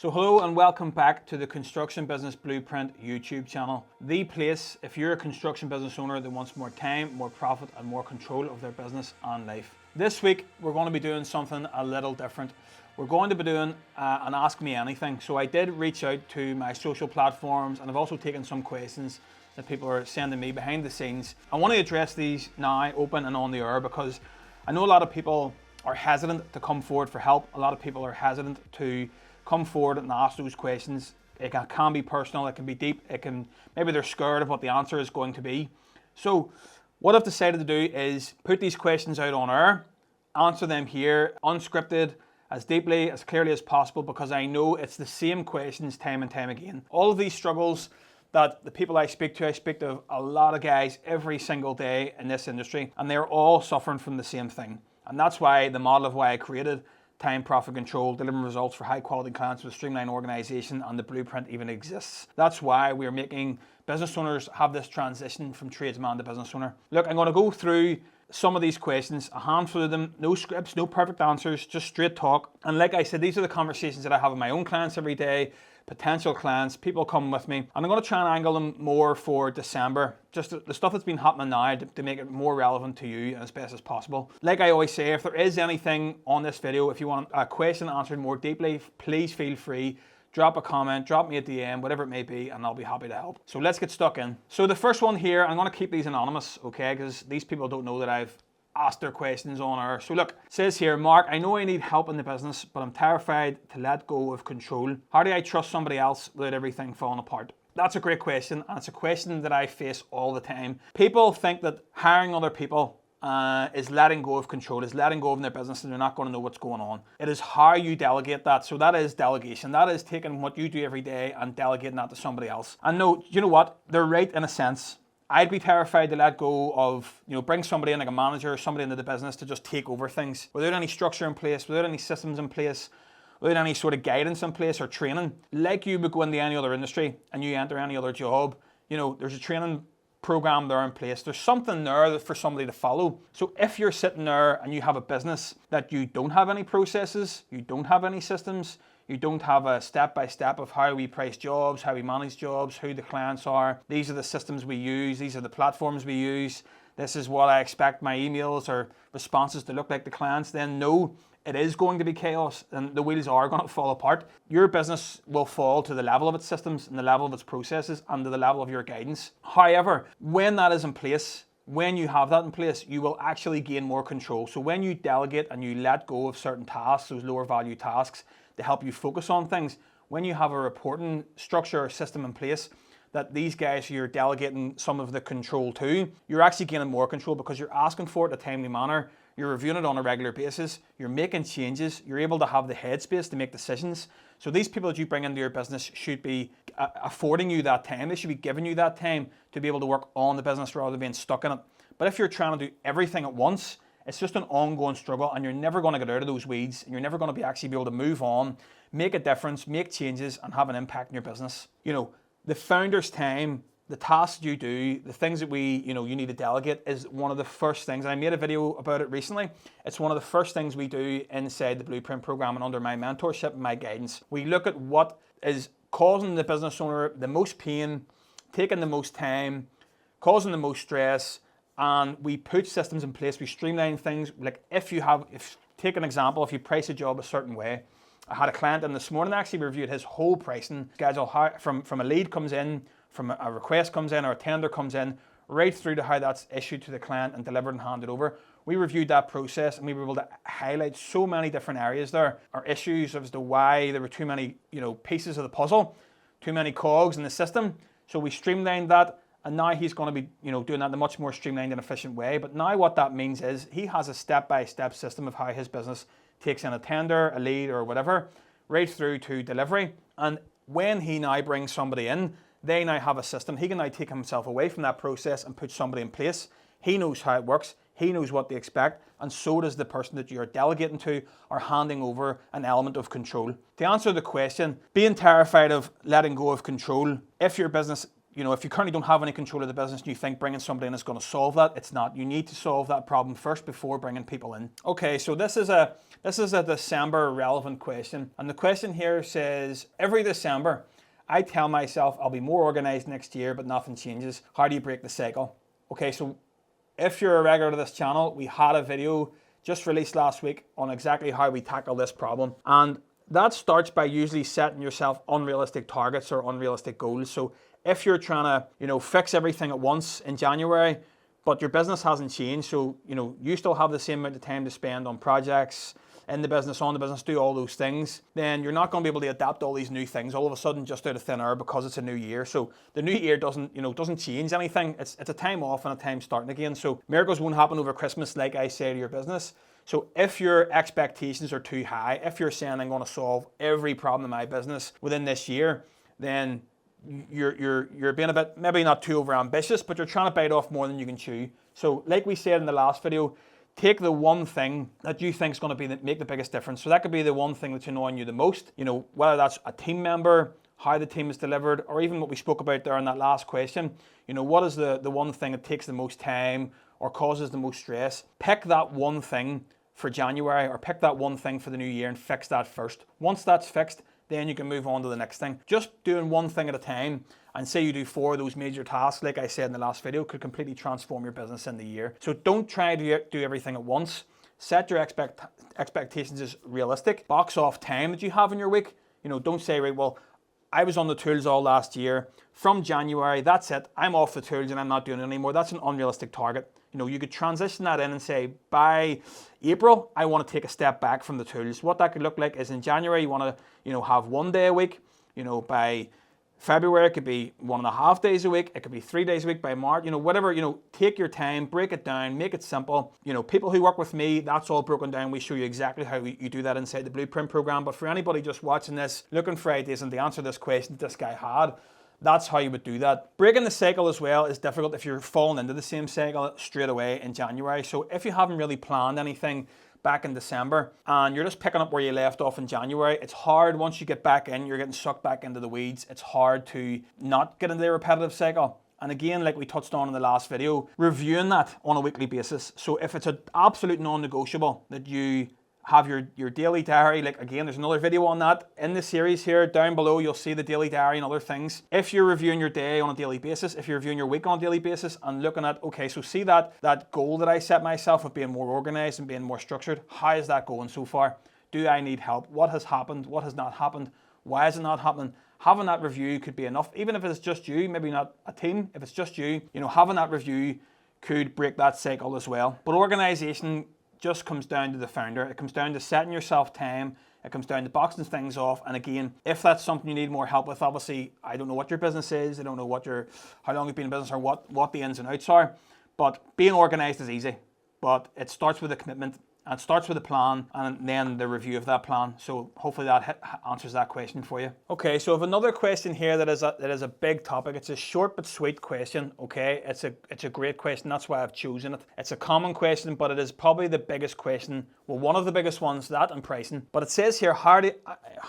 So hello and welcome back to the Construction Business Blueprint YouTube channel. The place if you're a construction business owner that wants more time, more profit and more control of their business and life. This week we're going to be doing something a little different. We're going to be doing an Ask Me Anything. So I did reach out to my social platforms and I've also taken some questions that people are sending me behind the scenes. I want to address these now open and on the air because I know a lot of people are hesitant to come forward for help. A lot of people are hesitant to come forward and ask those questions. It can be personal, it can be deep, maybe they're scared of what the answer is going to be. So what I've decided to do is put these questions out on air, answer them here, unscripted, as deeply, as clearly as possible, because I know it's the same questions time and time again. All of these struggles that the people I speak to a lot of guys every single day in this industry, and they're all suffering from the same thing. And that's why the model of why I created time, profit control, delivering results for high quality clients with a streamlined organization, and the blueprint even exists. That's why we're making business owners have this transition from tradesman to business owner. Look, I'm going to go through some of these questions, a handful of them, no scripts, no perfect answers, just straight talk. And like I said, these are the conversations that I have with my own clients every day, potential clients, people come with me. And I'm going to try and angle them more for December, just the stuff that's been happening now to make it more relevant to you as best as possible. Like I always say, if there is anything on this video, if you want a question answered more deeply, please feel free. Drop a comment, drop me a DM, whatever it may be, and I'll be happy to help. So let's get stuck in. So the first one here, I'm going to keep these anonymous, okay, because these people don't know that I've asked their questions on air. So look, it says here, Mark, I know I need help in the business, but I'm terrified to let go of control. How do I trust somebody else without everything falling apart? That's a great question, and it's a question that I face all the time. People think that hiring other people is letting go of control, is letting go of their business, and they're not going to know what's going on. It is how you delegate that. So that is delegation. That is taking what you do every day and delegating that to somebody else. And no, you know what? They're right in a sense. I'd be terrified to let go of, bring somebody in like a manager or somebody into the business to just take over things without any structure in place, without any systems in place, without any sort of guidance in place or training. Like you would go into any other industry and you enter any other job, there's a training program there in place. There's something there for somebody to follow. So if you're sitting there and you have a business that you don't have any processes, you don't have any systems, you don't have a step-by-step of how we price jobs, how we manage jobs, who the clients are, these are the systems we use, these are the platforms we use, this is what I expect my emails or responses to look like to clients, then no, it is going to be chaos and the wheels are going to fall apart. Your business will fall to the level of its systems and the level of its processes and to the level of your guidance. However, when that is in place, when you have that in place, you will actually gain more control. So when you delegate and you let go of certain tasks, those lower value tasks, to help you focus on things, when you have a reporting structure or system in place that these guys you're delegating some of the control to, you're actually gaining more control because you're asking for it in a timely manner, you're reviewing it on a regular basis, you're making changes, you're able to have the headspace to make decisions. So these people that you bring into your business should be affording you that time, they should be giving you that time to be able to work on the business rather than being stuck in it. But if you're trying to do everything at once, it's just an ongoing struggle and you're never going to get out of those weeds and you're never going to actually be able to move on, make a difference, make changes and have an impact in your business. The founder's time, the tasks you do, the things that you need to delegate is one of the first things. I made a video about it recently. It's one of the first things we do inside the Blueprint program and under my mentorship and my guidance. We look at what is causing the business owner the most pain, taking the most time, causing the most stress, and we put systems in place, we streamline things. Like take an example, if you price a job a certain way. I had a client in this morning actually reviewed his whole pricing schedule, how from a lead comes in, from a request comes in or a tender comes in, right through to how that's issued to the client and delivered and handed over. We reviewed that process and we were able to highlight so many different areas there, or issues as to why there were too many pieces of the puzzle, too many cogs in the system. So we streamlined that. And now he's going to be, doing that in a much more streamlined and efficient way. But now what that means is he has a step-by-step system of how his business takes in a tender, a lead, or whatever, right through to delivery. And when he now brings somebody in, they now have a system. He can now take himself away from that process and put somebody in place. He knows how it works. He knows what they expect. And so does the person that you're delegating to or handing over an element of control. To answer the question, being terrified of letting go of control, if your business if you currently don't have any control of the business and you think bringing somebody in is going to solve that, it's not. You need to solve that problem first before bringing people in. Okay, so this is a December relevant question. And the question here says, every December, I tell myself I'll be more organized next year, but nothing changes. How do you break the cycle? Okay, so if you're a regular to this channel, we had a video just released last week on exactly how we tackle this problem. And that starts by usually setting yourself unrealistic targets or unrealistic goals. So if you're trying to, fix everything at once in January, but your business hasn't changed, so, you still have the same amount of time to spend on projects, in the business, on the business, do all those things, then you're not going to be able to adapt all these new things all of a sudden just out of thin air because it's a new year. So the new year doesn't change anything. It's a time off and a time starting again. So miracles won't happen over Christmas, like I say to your business. So if your expectations are too high, if you're saying I'm going to solve every problem in my business within this year, then you're being a bit, maybe not too over ambitious, but you're trying to bite off more than you can chew. So like we said in the last video, take the one thing that you think is going to make the biggest difference. So that could be the one thing that's annoying you the most, whether that's a team member, how the team is delivered, or even what we spoke about there in that last question. What is the one thing that takes the most time or causes the most stress? Pick that one thing for January, or pick that one thing for the new year and fix that first. Once that's fixed, then you can move on to the next thing. Just doing one thing at a time, and say you do 4 of those major tasks, like I said in the last video, could completely transform your business in the year. So don't try to do everything at once. Set your expectations as realistic. Box off time that you have in your week. Don't say, right, well, I was on the tools all last year. From January, that's it. I'm off the tools and I'm not doing it anymore. That's an unrealistic target. You could transition that in and say, by April, I want to take a step back from the tools. What that could look like is in January, you want to, have 1 day a week. By February, it could be 1.5 days a week. It could be 3 days a week by March. Whatever, take your time, break it down, make it simple. People who work with me, that's all broken down. We show you exactly how you do that inside the Blueprint program. But for anybody just watching this, looking for ideas and to answer this question that this guy had, that's how you would do that. Breaking the cycle as well is difficult if you're falling into the same cycle straight away in January. So if you haven't really planned anything back in December and you're just picking up where you left off in January, it's hard once you get back in, you're getting sucked back into the weeds. It's hard to not get into the repetitive cycle. And again, like we touched on in the last video, reviewing that on a weekly basis. So if it's an absolute non-negotiable that you have your daily diary, like again, there's another video on that in the series here. Down below, you'll see the daily diary and other things. If you're reviewing your day on a daily basis, if you're reviewing your week on a daily basis and looking at, okay, so see that goal that I set myself of being more organized and being more structured, how is that going so far? Do I need help? What has happened? What has not happened? Why is it not happening? Having that review could be enough, even if it's just you, maybe not a team. If it's just you, having that review could break that cycle as well. But organization just comes down to the founder. It comes down to setting yourself time. It comes down to boxing things off. And again, if that's something you need more help with, obviously, I don't know what your business is. I don't know how long you've been in business or what the ins and outs are. But being organized is easy. But it starts with a commitment. And it starts with a plan and then the review of that plan. So hopefully that answers that question for you. Okay, so I have another question here that is a big topic. It's a short but sweet question, okay? It's a great question. That's why I've chosen it. It's a common question, but it is probably the biggest question. Well, one of the biggest ones, that and pricing. But it says here, how do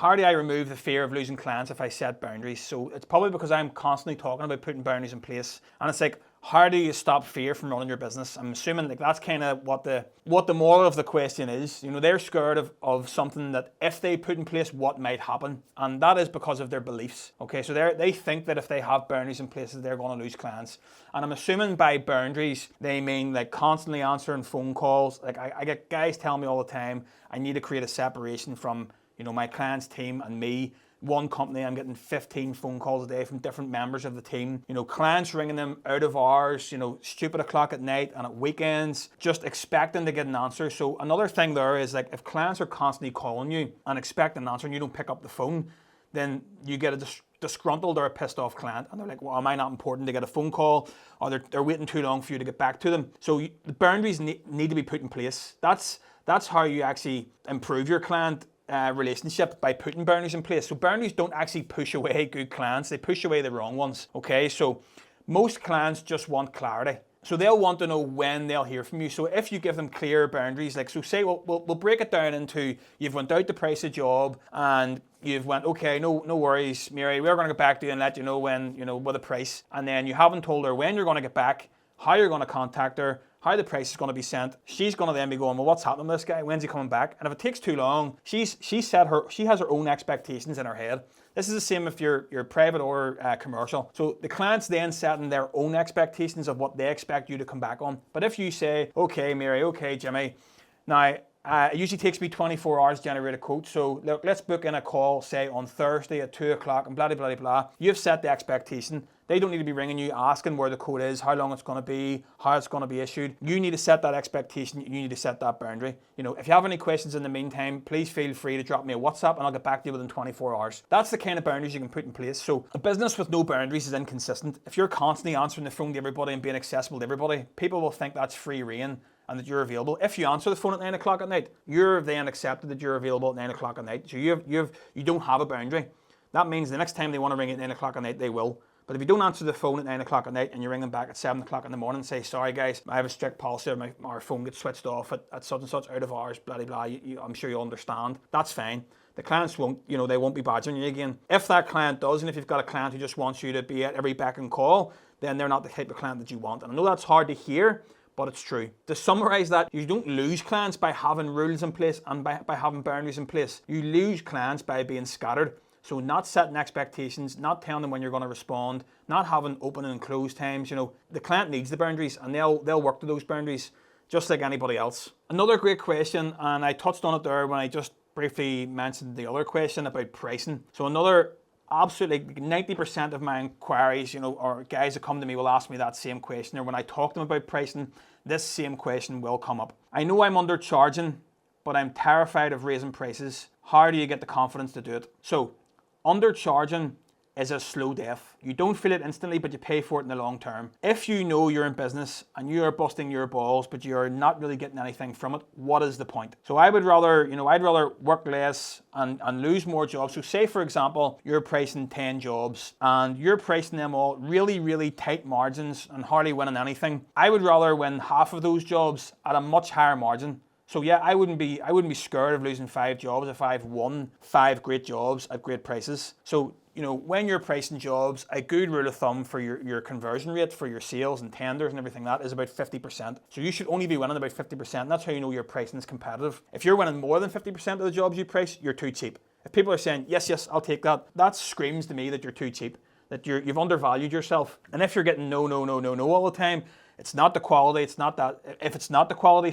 I remove the fear of losing clients if I set boundaries? So it's probably because I'm constantly talking about putting boundaries in place. And it's like, how do you stop fear from running your business? I'm assuming like that's kind of what the moral of the question is. They're scared of something that if they put in place, what might happen. And that is because of their beliefs. Okay, so they think that if they have boundaries in place, they're going to lose clients. And I'm assuming by boundaries, they mean like constantly answering phone calls. Like I get guys telling me all the time, I need to create a separation from, my client's team and me. One company, I'm getting 15 phone calls a day from different members of the team. Clients ringing them out of hours, stupid o'clock at night and at weekends, just expecting to get an answer. So another thing there is like if clients are constantly calling you and expect an answer and you don't pick up the phone, then you get a disgruntled or a pissed off client and they're like, well, am I not important to get a phone call? Or they're waiting too long for you to get back to them. So the boundaries need to be put in place. That's how you actually improve your client relationship, by putting boundaries in place. So boundaries don't actually push away good clients, they push away the wrong ones. Okay, so most clients just want clarity. So they'll want to know when they'll hear from you. So if you give them clear boundaries, like, so say we'll break it down into, you've went out to price a job and you've went, okay, no worries, Mary, we're going to get back to you and let you know when, with the price. And then you haven't told her when you're going to get back, how you're going to contact her, how the price is going to be sent. She's going to then be going, well, what's happening to this guy? When's he coming back? And if it takes too long, she has her own expectations in her head. This is the same if you're private or commercial. So the client's then setting their own expectations of what they expect you to come back on. But if you say, okay, Mary, okay, Jimmy, now it usually takes me 24 hours to generate a quote. So look, let's book in a call, say on Thursday at 2 o'clock and blah, blah, blah, blah. You've set the expectation. They don't need to be ringing you, asking where the quote is, how long it's going to be, how it's going to be issued. You need to set that expectation. You need to set that boundary. If you have any questions in the meantime, please feel free to drop me a WhatsApp and I'll get back to you within 24 hours. That's the kind of boundaries you can put in place. So a business with no boundaries is inconsistent. If you're constantly answering the phone to everybody and being accessible to everybody, people will think that's free reign and that you're available. If you answer the phone at 9 o'clock at night, you're then accepted that you're available at 9 o'clock at night. So you don't have a boundary. That means the next time they want to ring at 9 o'clock at night, they will. But if you don't answer the phone at 9 o'clock at night and you ring them back at 7 o'clock in the morning and say, sorry guys, I have a strict policy, our phone gets switched off at such and such, out of hours, blah, blah, blah, I'm sure you'll understand. That's fine. The clients won't, they won't be badgering you again. If that client does, and if you've got a client who just wants you to be at every beck and call, then they're not the type of client that you want. And I know that's hard to hear, but it's true. To summarize that, you don't lose clients by having rules in place and by having boundaries in place. You lose clients by being scattered. So not setting expectations, not telling them when you're going to respond, not having open and close times. The client needs the boundaries and they'll work to those boundaries just like anybody else. Another great question, and I touched on it there when I just briefly mentioned the other question about pricing. So another absolutely 90% of my inquiries, or guys that come to me will ask me that same question, or when I talk to them about pricing, this same question will come up. I know I'm undercharging, but I'm terrified of raising prices. How do you get the confidence to do it? So undercharging is a slow death. You don't feel it instantly, but you pay for it in the long term. If you know you're in business and you are busting your balls, but you're not really getting anything from it, what is the point? So I would rather, I'd rather work less and lose more jobs. So say, for example, you're pricing 10 jobs and you're pricing them all really, really tight margins and hardly winning anything. I would rather win half of those jobs at a much higher margin. So yeah, I wouldn't be scared of losing 5 jobs if I've won 5 great jobs at great prices. So, when you're pricing jobs, a good rule of thumb for your conversion rate for your sales and tenders and everything that is about 50%. So you should only be winning about 50%. And that's how you know your pricing is competitive. If you're winning more than 50% of the jobs you price, you're too cheap. If people are saying, yes, I'll take that, that screams to me that you're too cheap, that you've undervalued yourself. And if you're getting no all the time, it's not the quality, it's not that, if it's not the quality,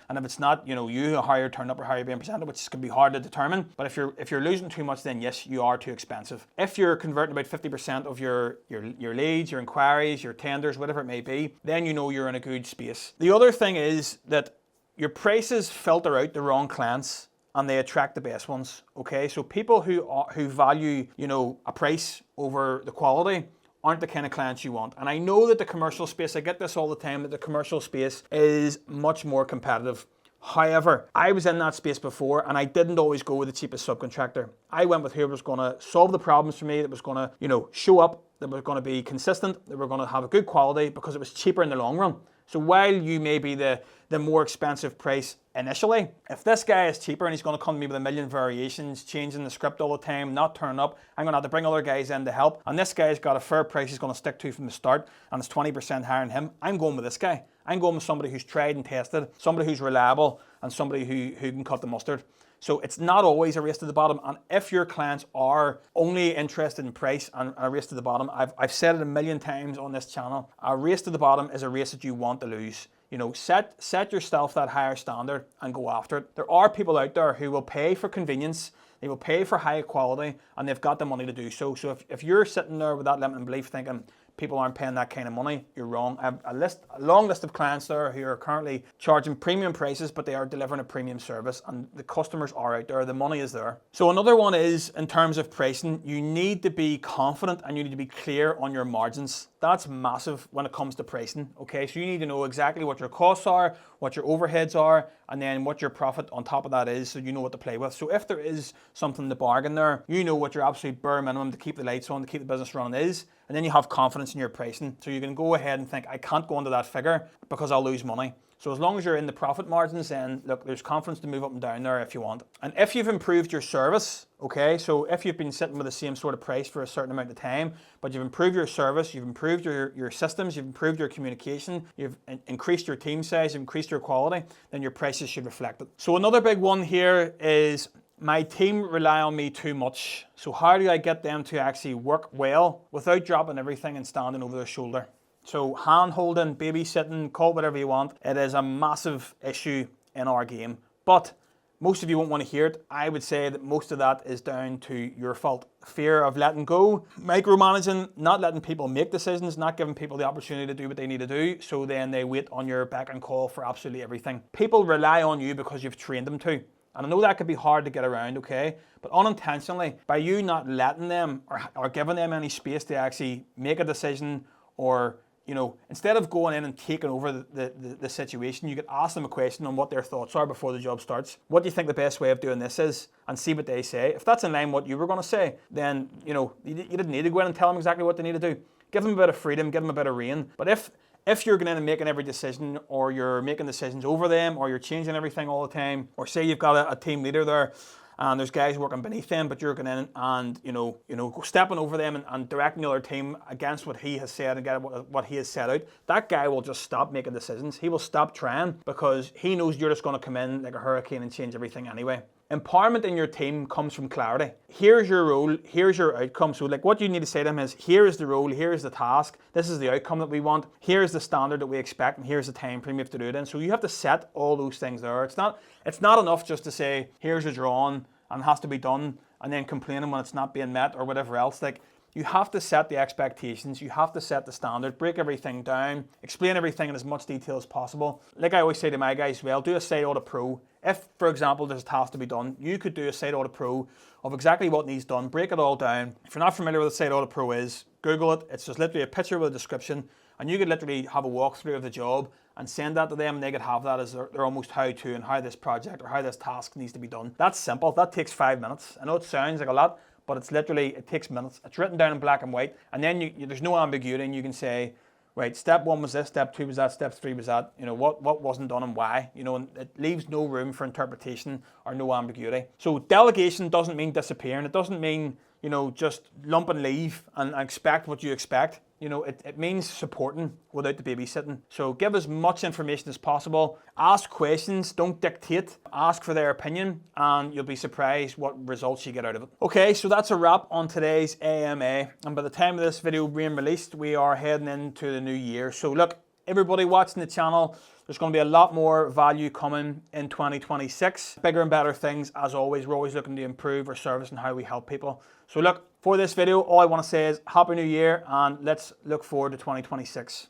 and if it's not, you how you're turned up or how you're being presented, which can be hard to determine, but if you're losing too much, then yes, you are too expensive. If you're converting about 50% of your leads, your inquiries, your tenders, whatever it may be, then you're in a good space. The other thing is that your prices filter out the wrong clients and they attract the best ones, okay? So people who value, a price over the quality aren't the kind of clients you want. And I know that the commercial space, I get this all the time, that the commercial space is much more competitive. However, I was in that space before and I didn't always go with the cheapest subcontractor. I went with who was going to solve the problems for me, that was going to, show up, that was going to be consistent, that were going to have a good quality because it was cheaper in the long run. So while you may be the more expensive price initially, if this guy is cheaper and he's going to come to me with a million variations, changing the script all the time, not turning up, I'm going to have to bring other guys in to help, and this guy's got a fair price he's going to stick to from the start, and it's 20% higher than him, I'm going with this guy. I'm going with somebody who's tried and tested, somebody who's reliable, and somebody who can cut the mustard. So it's not always a race to the bottom. And if your clients are only interested in price and a race to the bottom, I've said it a million times on this channel, a race to the bottom is a race that you want to lose. Set yourself that higher standard and go after it. There are people out there who will pay for convenience, they will pay for high quality, and they've got the money to do so. So if you're sitting there with that limiting belief thinking, people aren't paying that kind of money, you're wrong. I have a long list of clients there who are currently charging premium prices, but they are delivering a premium service, and the customers are out there, the money is there. So another one is, in terms of pricing, you need to be confident and you need to be clear on your margins. That's massive when it comes to pricing, okay? So you need to know exactly what your costs are, what your overheads are, and then what your profit on top of that is, so you know what to play with. So if there is something to bargain there, you know what your absolute bare minimum to keep the lights on, to keep the business running is, and then you have confidence in your pricing. So you can go ahead and think, I can't go into that figure because I'll lose money. So as long as you're in the profit margins, then look, there's confidence to move up and down there if you want. And if you've improved your service, okay, so if you've been sitting with the same sort of price for a certain amount of time, but you've improved your service, you've improved your systems, you've improved your communication, you've increased your team size, you've increased your quality, then your prices should reflect it. So another big one here is, my team rely on me too much. So how do I get them to actually work well without dropping everything and standing over their shoulder? So hand holding, babysitting, call it whatever you want, it is a massive issue in our game. But most of you won't want to hear it. I would say that most of that is down to your fault. Fear of letting go, micromanaging, not letting people make decisions, not giving people the opportunity to do what they need to do, so then they wait on your beck and call for absolutely everything. People rely on you because you've trained them to. And I know that could be hard to get around, okay? But unintentionally, by you not letting them or giving them any space to actually make a decision, or instead of going in and taking over the situation, you could ask them a question on what their thoughts are before the job starts. What do you think the best way of doing this is? And see what they say. If that's in line with what you were going to say, then you didn't need to go in and tell them exactly what they need to do. Give them a bit of freedom, give them a bit of rein. But if you're going in and making every decision, or you're making decisions over them, or you're changing everything all the time, or say you've got a team leader there, and there's guys working beneath them, but you're going in and stepping over them and directing the other team against what he has said and get what he has set out, that guy will just stop making decisions. He will stop trying because he knows you're just going to come in like a hurricane and change everything anyway. Empowerment in your team comes from clarity. Here's your role, here's your outcome. So like what you need to say to them is, here is the role, here is the task, this is the outcome that we want, here's the standard that we expect, and here's the time frame you have to do it in. So you have to set all those things there. It's not enough just to say, here's your drawing and it has to be done, and then complaining when it's not being met or whatever else. Like, you have to set the expectations, you have to set the standard, break everything down, explain everything in as much detail as possible. Like I always say to my guys, well, do a site audit pro. If, for example, there's a task to be done, you could do a site audit pro of exactly what needs done, break it all down. If you're not familiar with what a site audit pro is, Google it. It's just literally a picture with a description, and you could literally have a walkthrough of the job and send that to them, and they could have that as their almost how-to and how this project or how this task needs to be done. That's simple. That takes 5 minutes. I know it sounds like a lot, but it takes minutes. It's written down in black and white, and then there's no ambiguity, and you can say, right, step 1 was this, step 2 was that, step 3 was that, what wasn't done and why, and it leaves no room for interpretation or no ambiguity. So delegation doesn't mean disappearing. It doesn't mean, just lump and leave and expect what you expect. It means supporting without the babysitting. So give as much information as possible. Ask questions, don't dictate. Ask for their opinion, and you'll be surprised what results you get out of it. Okay, so that's a wrap on today's AMA. And by the time of this video being released, we are heading into the new year. So look, everybody watching the channel, there's going to be a lot more value coming in 2026. Bigger and better things, as always. We're always looking to improve our service and how we help people. So look, for this video, all I want to say is Happy New Year, and let's look forward to 2026.